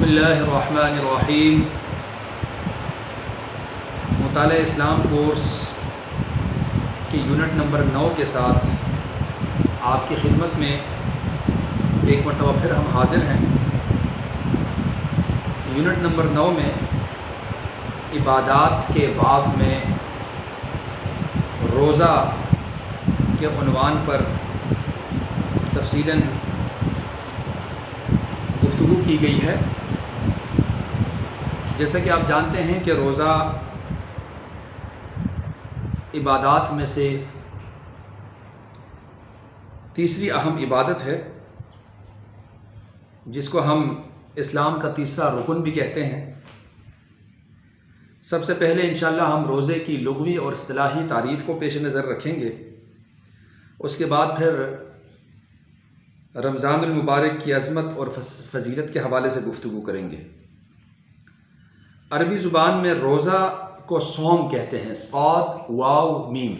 بسم اللہ الرحمن الرحیم۔ مطالعہ اسلام کورس کی یونٹ نمبر 9 کے ساتھ آپ کی خدمت میں ایک مرتبہ پھر ہم حاضر ہیں۔ یونٹ نمبر 9 میں عبادات کے باب میں روزہ کے عنوان پر تفصیلاً گفتگو کی گئی ہے۔ جیسا کہ آپ جانتے ہیں کہ روزہ عبادات میں سے تیسری اہم عبادت ہے، جس کو ہم اسلام کا تیسرا رکن بھی کہتے ہیں۔ سب سے پہلے انشاءاللہ ہم روزے کی لغوی اور اصطلاحی تعریف کو پیش نظر رکھیں گے، اس کے بعد پھر رمضان المبارک کی عظمت اور فضیلت کے حوالے سے گفتگو کریں گے۔ عربی زبان میں روزہ کو صوم کہتے ہیں، صاد واو میم۔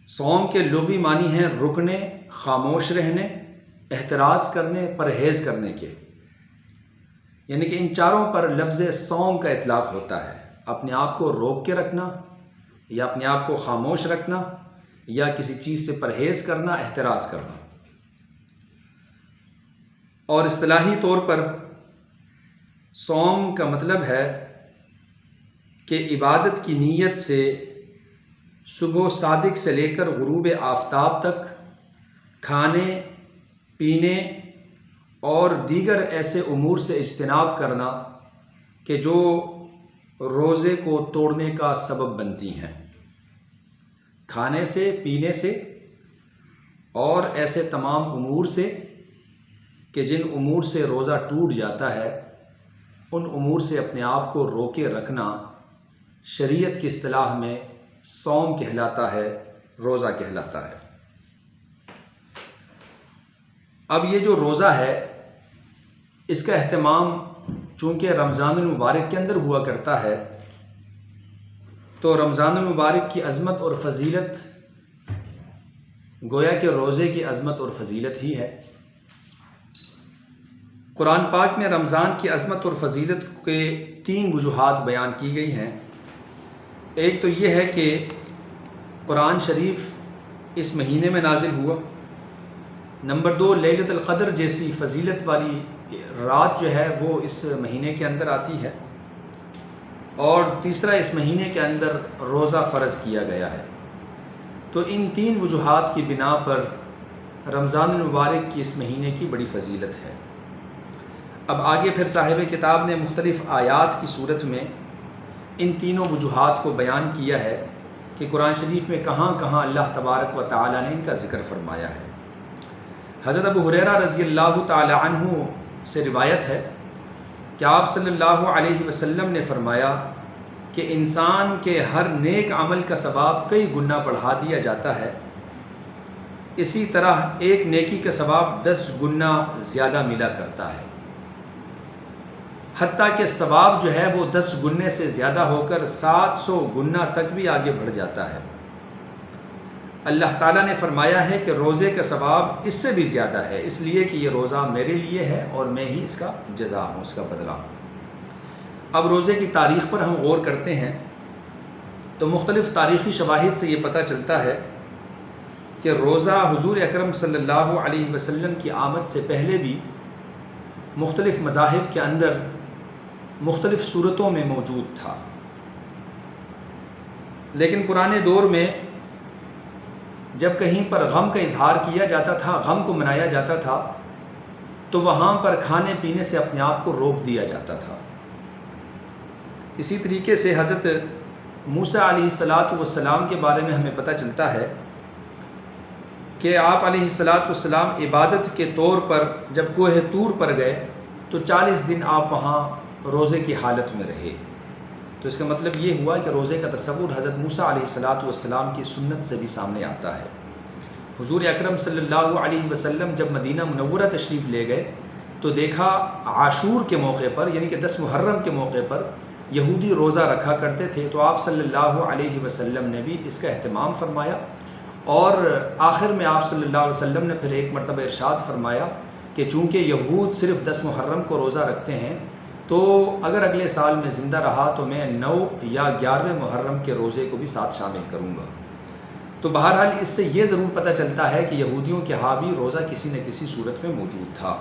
صوم کے لغوی معنی ہیں رکنے، خاموش رہنے، احتراز کرنے، پرہیز کرنے کے، یعنی کہ ان چاروں پر لفظ صوم کا اطلاق ہوتا ہے۔ اپنے آپ کو روک کے رکھنا، یا اپنے آپ کو خاموش رکھنا، یا کسی چیز سے پرہیز کرنا، احتراز کرنا۔ اور اصطلاحی طور پر صوم کا مطلب ہے کہ عبادت کی نیت سے صبح صادق سے لے کر غروب آفتاب تک کھانے، پینے اور دیگر ایسے امور سے اجتناب کرنا کہ جو روزے کو توڑنے کا سبب بنتی ہیں۔ کھانے سے، پینے سے اور ایسے تمام امور سے کہ جن امور سے روزہ ٹوٹ جاتا ہے، ان امور سے اپنے آپ کو روکے رکھنا شریعت کی اصطلاح میں صوم کہلاتا ہے، روزہ کہلاتا ہے۔ اب یہ جو روزہ ہے، اس کا اہتمام چونکہ رمضان المبارک کے اندر ہوا کرتا ہے، تو رمضان المبارک کی عظمت اور فضیلت گویا کہ روزے کی عظمت اور فضیلت ہی ہے۔ قرآن پاک میں رمضان کی عظمت اور فضیلت کے 3 وجوہات بیان کی گئی ہیں۔ ایک تو یہ ہے کہ قرآن شریف اس مہینے میں نازل ہوا۔ نمبر 2، لیلۃ القدر جیسی فضیلت والی رات جو ہے وہ اس مہینے کے اندر آتی ہے۔ اور تیسرا، اس مہینے کے اندر روزہ فرض کیا گیا ہے۔ تو ان 3 وجوہات کی بنا پر رمضان المبارک کی اس مہینے کی بڑی فضیلت ہے۔ اب آگے پھر صاحب کتاب نے مختلف آیات کی صورت میں ان تینوں وجوہات کو بیان کیا ہے کہ قرآن شریف میں کہاں کہاں اللہ تبارک و تعالیٰ نے ان کا ذکر فرمایا ہے۔ حضرت ابو ہریرہ رضی اللہ تعالی عنہ سے روایت ہے کہ آپ صلی اللہ علیہ وسلم نے فرمایا کہ انسان کے ہر نیک عمل کا ثواب کئی گنا بڑھا دیا جاتا ہے، اسی طرح ایک نیکی کا ثواب 10 گنا زیادہ ملا کرتا ہے، حتیٰ کہ ثواب جو ہے وہ 10 گنے سے زیادہ ہو کر 700 گنا تک بھی آگے بڑھ جاتا ہے۔ اللہ تعالیٰ نے فرمایا ہے کہ روزے کا ثواب اس سے بھی زیادہ ہے، اس لیے کہ یہ روزہ میرے لیے ہے اور میں ہی اس کا جزا ہوں، اس کا بدلہ ہوں۔ اب روزے کی تاریخ پر ہم غور کرتے ہیں تو مختلف تاریخی شواہد سے یہ پتہ چلتا ہے کہ روزہ حضور اکرم صلی اللہ علیہ وسلم کی آمد سے پہلے بھی مختلف مذاہب کے اندر مختلف صورتوں میں موجود تھا، لیکن پرانے دور میں جب کہیں پر غم کا اظہار کیا جاتا تھا، غم کو منایا جاتا تھا، تو وہاں پر کھانے پینے سے اپنے آپ کو روک دیا جاتا تھا۔ اسی طریقے سے حضرت موسیٰ علیہ السلام کے بارے میں ہمیں پتہ چلتا ہے کہ آپ علیہ السلام عبادت کے طور پر جب کوہ طور پر گئے تو 40 دن آپ وہاں روزے کی حالت میں رہے۔ تو اس کا مطلب یہ ہوا کہ روزے کا تصور حضرت موسیٰ علیہ السلام کی سنت سے بھی سامنے آتا ہے۔ حضور اکرم صلی اللہ علیہ وسلم جب مدینہ منورہ تشریف لے گئے تو دیکھا عاشور کے موقع پر، یعنی کہ 10 محرم کے موقع پر یہودی روزہ رکھا کرتے تھے، تو آپ صلی اللہ علیہ وسلم نے بھی اس کا اہتمام فرمایا، اور آخر میں آپ صلی اللہ علیہ وسلم نے پھر ایک مرتبہ ارشاد فرمایا کہ چونکہ یہود صرف 10 محرم کو روزہ رکھتے ہیں تو اگر اگلے سال میں زندہ رہا تو میں 9 یا 11 محرم کے روزے کو بھی ساتھ شامل کروں گا۔ تو بہرحال اس سے یہ ضرور پتہ چلتا ہے کہ یہودیوں کے ہاں بھی روزہ کسی نہ کسی صورت میں موجود تھا۔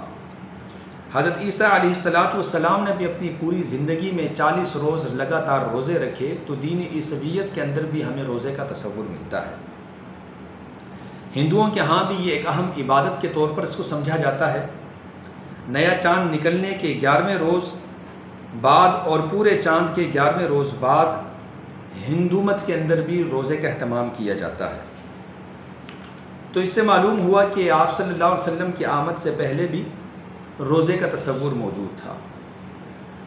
حضرت عیسیٰ علیہ السلام نے بھی اپنی پوری زندگی میں 40 روز لگاتار روزے رکھے، تو دین عیسویت کے اندر بھی ہمیں روزے کا تصور ملتا ہے۔ ہندوؤں کے ہاں بھی یہ ایک اہم عبادت کے طور پر اس کو سمجھا جاتا ہے۔ نیا چاند نکلنے کے 11ویں روز بعد اور پورے چاند کے 11ویں روز بعد ہندو مت کے اندر بھی روزے کا اہتمام کیا جاتا ہے۔ تو اس سے معلوم ہوا کہ آپ صلی اللہ علیہ وسلم کی آمد سے پہلے بھی روزے کا تصور موجود تھا۔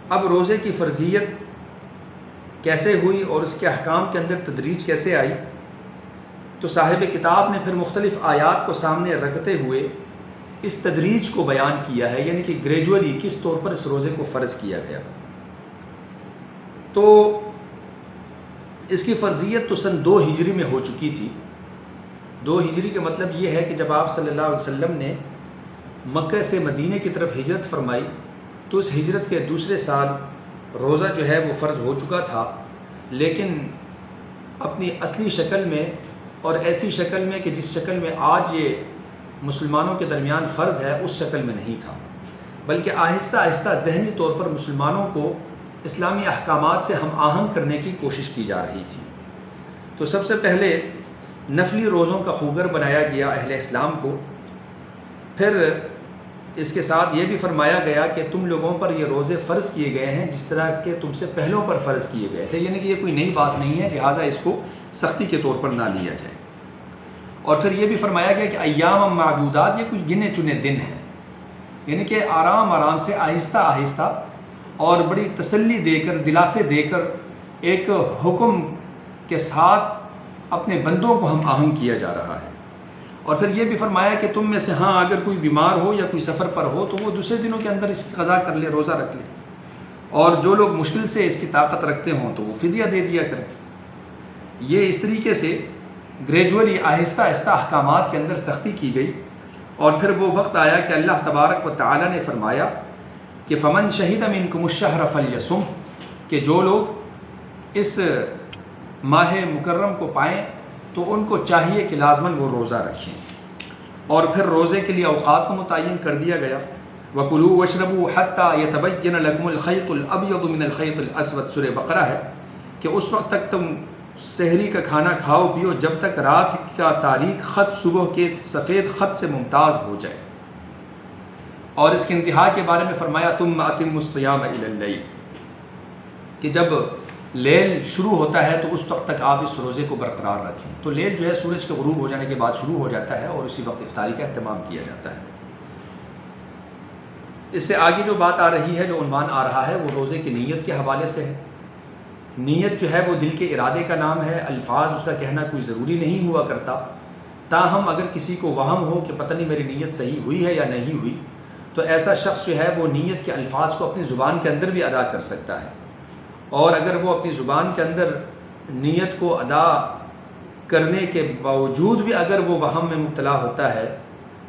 اب روزے کی فرضیت کیسے ہوئی اور اس کے احکام کے اندر تدریج کیسے آئی، تو صاحب کتاب نے پھر مختلف آیات کو سامنے رکھتے ہوئے اس تدریج کو بیان کیا ہے، یعنی کہ گریجولی کس طور پر اس روزے کو فرض کیا گیا۔ تو اس کی فرضیت تو سن 2 ہجری میں ہو چکی تھی۔ 2 ہجری کا مطلب یہ ہے کہ جب آپ صلی اللہ علیہ وسلم نے مکہ سے مدینہ کی طرف ہجرت فرمائی تو اس ہجرت کے دوسرے سال روزہ جو ہے وہ فرض ہو چکا تھا، لیکن اپنی اصلی شکل میں اور ایسی شکل میں کہ جس شکل میں آج یہ مسلمانوں کے درمیان فرض ہے اس شکل میں نہیں تھا، بلکہ آہستہ آہستہ ذہنی طور پر مسلمانوں کو اسلامی احکامات سے ہم آہنگ کرنے کی کوشش کی جا رہی تھی۔ تو سب سے پہلے نفلی روزوں کا خوگر بنایا گیا اہل اسلام کو، پھر اس کے ساتھ یہ بھی فرمایا گیا کہ تم لوگوں پر یہ روزے فرض کیے گئے ہیں جس طرح کہ تم سے پہلوں پر فرض کیے گئے تھے، یعنی کہ یہ کوئی نئی بات نہیں ہے، لہٰذا اس کو سختی کے طور پر نہ لیا جائے۔ اور پھر یہ بھی فرمایا گیا کہ ایام معدودات، یہ کچھ گنے چنے دن ہیں، یعنی کہ آرام آرام سے آہستہ آہستہ اور بڑی تسلی دے کر، دلاسے دے کر ایک حکم کے ساتھ اپنے بندوں کو ہم آہنگ کیا جا رہا ہے۔ اور پھر یہ بھی فرمایا کہ تم میں سے ہاں اگر کوئی بیمار ہو یا کوئی سفر پر ہو تو وہ دوسرے دنوں کے اندر اس کی قضا کر لے، روزہ رکھ لے، اور جو لوگ مشکل سے اس کی طاقت رکھتے ہوں تو وہ فدیہ دے دیا کریں۔ یہ اس طریقے سے گریجولی آہستہ آہستہ احکامات کے اندر سختی کی گئی، اور پھر وہ وقت آیا کہ اللہ تبارک و تعالی نے فرمایا کہ فمن شہد منکم الشہر فلیصم، کہ جو لوگ اس ماہ مکرم کو پائیں تو ان کو چاہیے کہ لازماً وہ روزہ رکھیں۔ اور پھر روزے کے لیے اوقات کو متعین کر دیا گیا، وَكُلُوا وَاشْرَبُوا حَتَّى يَتَبَيَّنَ لَكُمُ الْخَيْطُ الْأَبْيَضُ مِنَ الْخَيْطِ الْأَسْوَدِ، سورہ بقرہ ہے کہ اس وقت تک تم سحری کا کھانا کھاؤ پیو جب تک رات کا تاریک خط صبح کے سفید خط سے ممتاز ہو جائے۔ اور اس کے انتہا کے بارے میں فرمایا ثُمَّ أَتِمُّوا الصِّيَامَ إِلَى اللَّيْلِ، کہ جب لیل شروع ہوتا ہے تو اس وقت تک آپ اس روزے کو برقرار رکھیں۔ تو لیل جو ہے سورج کے غروب ہو جانے کے بعد شروع ہو جاتا ہے اور اسی وقت افطاری کا اہتمام کیا جاتا ہے۔ اس سے آگے جو بات آ رہی ہے، جو عنوان آ رہا ہے، وہ روزے کی نیت کے حوالے سے ہے۔ نیت جو ہے وہ دل کے ارادے کا نام ہے، الفاظ اس کا کہنا کوئی ضروری نہیں ہوا کرتا، تاہم اگر کسی کو وہم ہو کہ پتہ نہیں میری نیت صحیح ہوئی ہے یا نہیں ہوئی تو ایسا شخص جو ہے وہ نیت کے الفاظ کو اپنی زبان کے اندر بھی ادا کر سکتا ہے، اور اگر وہ اپنی زبان کے اندر نیت کو ادا کرنے کے باوجود بھی اگر وہ وہم میں مبتلا ہوتا ہے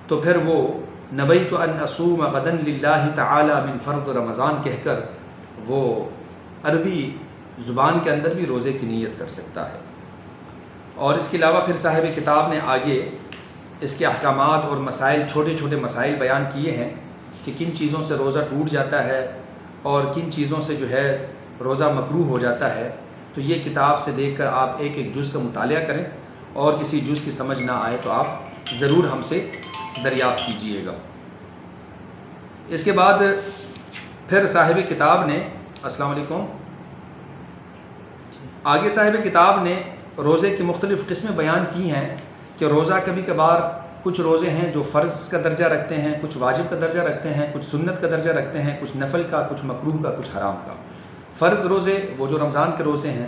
تو پھر وہ نویت ان اصوم غدا للہ تعالی من فرض رمضان کہہ کر وہ عربی زبان کے اندر بھی روزے کی نیت کر سکتا ہے۔ اور اس کے علاوہ پھر صاحب کتاب نے آگے اس کے احکامات اور مسائل، چھوٹے چھوٹے مسائل بیان کیے ہیں کہ کن چیزوں سے روزہ ٹوٹ جاتا ہے اور کن چیزوں سے جو ہے روزہ مکروہ ہو جاتا ہے۔ تو یہ کتاب سے دیکھ کر آپ ایک ایک جز کا مطالعہ کریں، اور کسی جز کی سمجھ نہ آئے تو آپ ضرور ہم سے دریافت کیجیے گا۔ اس کے بعد پھر صاحب کتاب نے، السلام علیکم، آگے صاحب کتاب نے روزے کی مختلف قسمیں بیان کی ہیں کہ روزہ کبھی کبھار کچھ روزے ہیں جو فرض کا درجہ رکھتے ہیں، کچھ واجب کا درجہ رکھتے ہیں، کچھ سنت کا درجہ رکھتے ہیں، کچھ نفل کا، کچھ مکروہ کا، کچھ حرام کا۔ فرض روزے وہ جو رمضان کے روزے ہیں،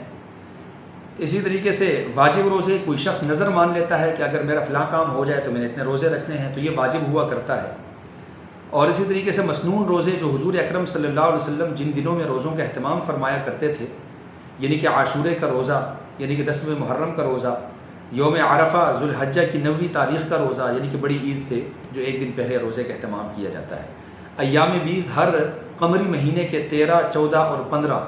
اسی طریقے سے واجب روزے کوئی شخص نظر مان لیتا ہے کہ اگر میرا فلاں کام ہو جائے تو میں نے اتنے روزے رکھنے ہیں، تو یہ واجب ہوا کرتا ہے۔ اور اسی طریقے سے مسنون روزے جو حضور اکرم صلی اللہ علیہ وسلم جن دنوں میں روزوں کا اہتمام فرمایا کرتے تھے، یعنی کہ عاشورے کا روزہ، یعنی کہ 10ویں محرم کا روزہ، یوم عرفہ ذوالحجہ کی 9ویں تاریخ کا روزہ یعنی کہ بڑی عید سے جو ایک دن پہلے روزے کا اہتمام کیا جاتا ہے۔ ایام بیس ہر قمری مہینے کے 13، 14 اور 15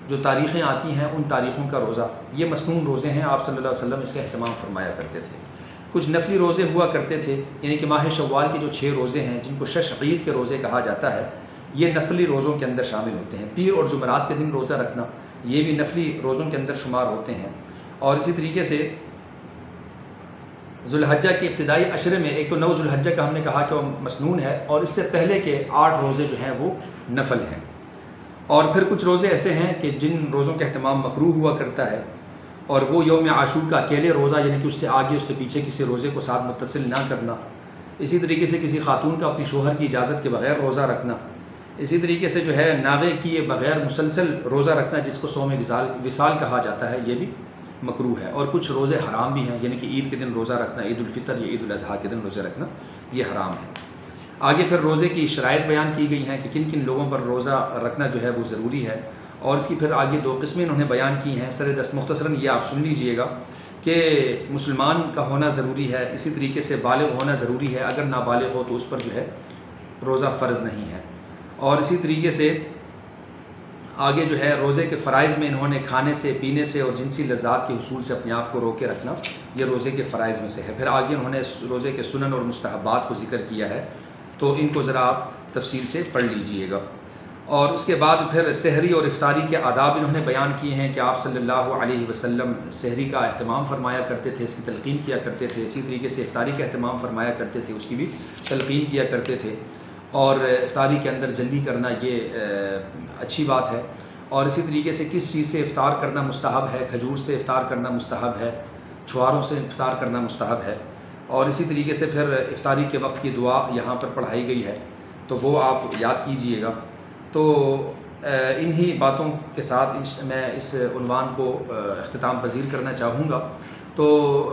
جو تاریخیں آتی ہیں ان تاریخوں کا روزہ، یہ مسنون روزے ہیں، آپ صلی اللہ علیہ وسلم اس کا اہتمام فرمایا کرتے تھے۔ کچھ نفلی روزے ہوا کرتے تھے، یعنی کہ ماہ شوال کے جو 6 روزے ہیں جن کو شش عید کے روزے کہا جاتا ہے، یہ نفلی روزوں کے اندر شامل ہوتے ہیں۔ پیر اور جمعرات کے دن روزہ رکھنا یہ بھی نفلی روزوں کے اندر شمار ہوتے ہیں۔ اور اسی طریقے سے ذوالحجہ کے ابتدائی عشرے میں ایک تو 9 ذوالحجہ کا ہم نے کہا کہ وہ مسنون ہے، اور اس سے پہلے کے 8 روزے جو ہیں وہ نفل ہیں۔ اور پھر کچھ روزے ایسے ہیں کہ جن روزوں کا اہتمام مکروہ ہوا کرتا ہے، اور وہ یوم عاشور کا اکیلے روزہ یعنی کہ اس سے آگے اس سے پیچھے کسی روزے کو ساتھ متصل نہ کرنا، اسی طریقے سے کسی خاتون کا اپنی شوہر کی اجازت کے بغیر روزہ رکھنا، اسی طریقے سے جو ہے ناغے کیے بغیر مسلسل روزہ رکھنا جس کو صوم وصال کہا جاتا ہے، یہ بھی مکروہ ہے۔ اور کچھ روزے حرام بھی ہیں، یعنی کہ عید کے دن روزہ رکھنا، عید الفطر یا عید الاضحیٰ کے دن روزہ رکھنا یہ حرام ہے۔ آگے پھر روزے کی شرائط بیان کی گئی ہیں کہ کن کن لوگوں پر روزہ رکھنا جو ہے وہ ضروری ہے، اور اس کی پھر آگے 2 قسمیں انہوں نے بیان کی ہیں۔ سر دست مختصراً یہ آپ سن لیجئے گا کہ مسلمان کا ہونا ضروری ہے، اسی طریقے سے بالغ ہونا ضروری ہے، اگر نابالغ ہو تو اس پر جو ہے روزہ فرض نہیں ہے۔ اور اسی طریقے سے آگے جو ہے روزے کے فرائض میں انہوں نے کھانے سے، پینے سے اور جنسی لذات کے حصول سے اپنے آپ کو روکے رکھنا یہ روزے کے فرائض میں سے ہے۔ پھر آگے انہوں نے روزے کے سنن اور مستحبات کو ذکر کیا ہے، تو ان کو ذرا آپ تفصیل سے پڑھ لیجئے گا۔ اور اس کے بعد پھر سحری اور افطاری کے آداب انہوں نے بیان کیے ہیں کہ آپ صلی اللہ علیہ وسلم سحری کا اہتمام فرمایا کرتے تھے، اس کی تلقین کیا کرتے تھے، اسی طریقے سے افطاری کا اہتمام فرمایا کرتے تھے، اس کی بھی تلقین کیا کرتے تھے۔ اور افطاری کے اندر جلدی کرنا یہ اچھی بات ہے، اور اسی طریقے سے کس چیز سے افطار کرنا مستحب ہے، کھجور سے افطار کرنا مستحب ہے، چھواروں سے افطار کرنا مستحب ہے۔ اور اسی طریقے سے پھر افطاری کے وقت کی دعا یہاں پر پڑھائی گئی ہے، تو وہ آپ یاد کیجئے گا۔ تو انہی باتوں کے ساتھ میں اس عنوان کو اختتام پذیر کرنا چاہوں گا۔ تو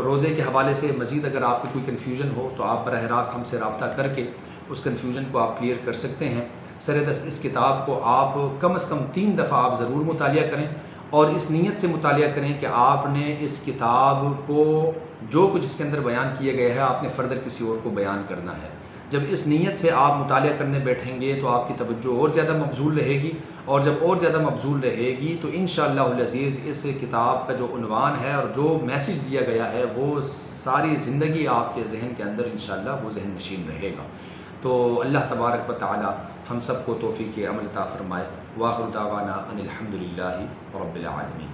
روزے کے حوالے سے مزید اگر آپ کو کوئی کنفیوژن ہو تو آپ براہ راست ہم سے رابطہ کر کے اس کنفیوژن کو آپ کلیئر کر سکتے ہیں۔ سر دست اس کتاب کو آپ کم از کم 3 دفعہ آپ ضرور مطالعہ کریں، اور اس نیت سے مطالعہ کریں کہ آپ نے اس کتاب کو جو کچھ اس کے اندر بیان کیا گیا ہے آپ نے فردر کسی اور کو بیان کرنا ہے۔ جب اس نیت سے آپ مطالعہ کرنے بیٹھیں گے تو آپ کی توجہ اور زیادہ مبذول رہے گی، اور جب اور زیادہ مبذول رہے گی تو انشاءاللہ العزیز اس کتاب کا جو عنوان ہے اور جو میسج دیا گیا ہے وہ ساری زندگی آپ کے ذہن کے اندر انشاءاللہ وہ ذہن نشین رہے گا۔ تو اللہ تبارک و تعالی ہم سب کو توفیق عمل عطا فرمائے۔ وآخر دعوانا ان الحمدللہ رب العالمین۔